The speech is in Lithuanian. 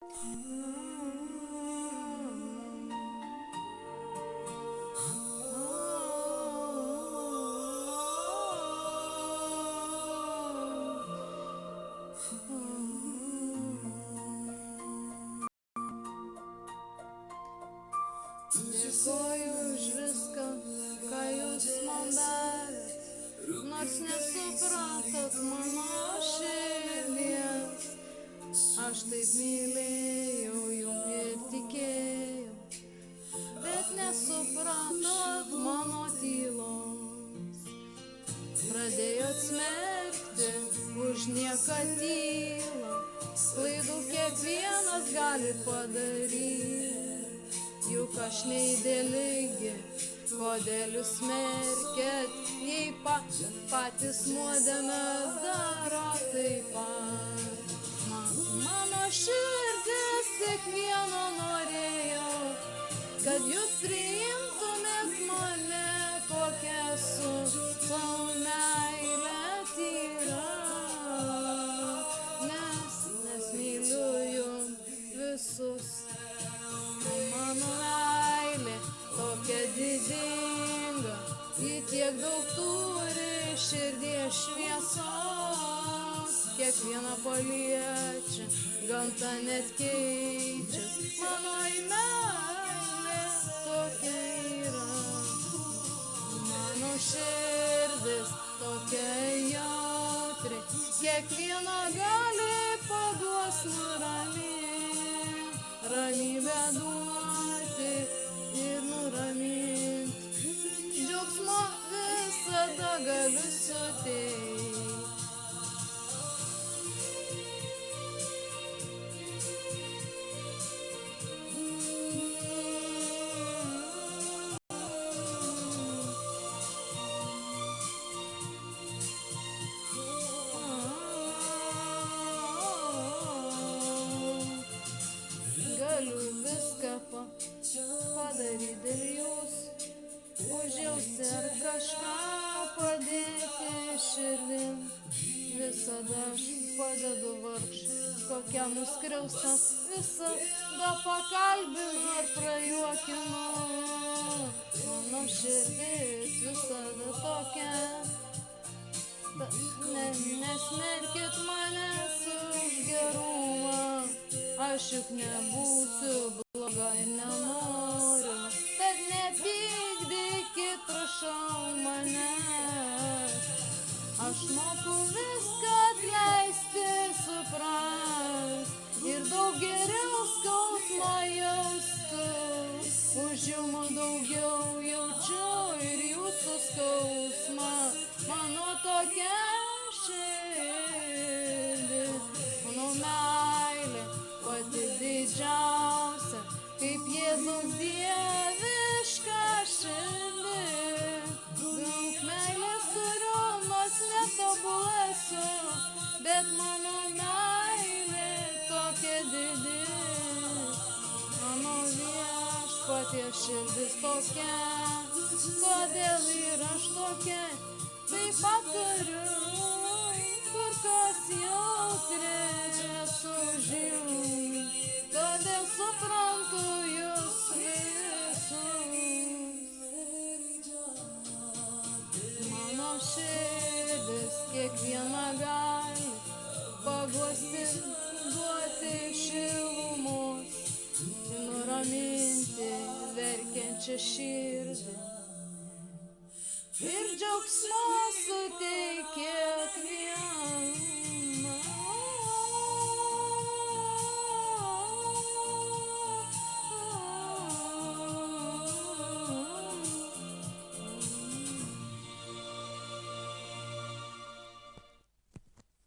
Dėkoju už viską, ką jūs man davėt, nors nesupratot mano širdies. Aš taip mylėjau jum ir tikėjau, bet nesupratot mano tylos. Pradėjot smerkti už nieką tylą, klaidų kiekvienas gali padaryti. Juk aš neįdėligi, kodėl jūs smerkėt, jei patys nuodėmes daro taip pat. Mano širdis tik vieno norėjo, kad jūs priimtumėt mane, kokia esu, savo meilę tyra, nes myliu jum visus. Mano meilė tokia didinga, ji tiek daug turi širdies šviesos, kiekvieną paliečia, gamta net keičia. Mano meilė tokia yra, mano širdis tokia jautri, kiekvieną gali paduos nuraminti. Ramybę duoti ir nuraminti, džiaugsmo visada galiu suteikti. Galiu viską padaryti dėl jūs, užjausti ar kažką padėti širdim. Visada aš padedu vargšui, kokiam nuskriaustam, visada pakalbinu ar prajuokinu. Mano širdis visada tokia, nesmerkit manęs už gerumą. Aš juk nebūsiu bloga ir nenoriu, tad nepykdykit, prašau manęs. Aš moku viską atleisti, suprast ir daug geriau skausmą jaustu. Užjumų daugiau jaučiu ir jūsų skausmą, mano tokia širdis, mano meilė pati didžiausia, kaip Jėzaus dieviška širdis. Daug meilės turiu, nors netobula esu, bet mano meilė tokia didi. Mano viešpaties širdis tokia, kodėl ir aš tokia, taip pat turiu, kur kas jautresnė už jus, todėl suprantu jūs visus. Mano širdis kiekvieną gali paguosti, duoti šilumos, nuraminti verkiančią širdį ir džiaugsmo suteikti kiekvienam.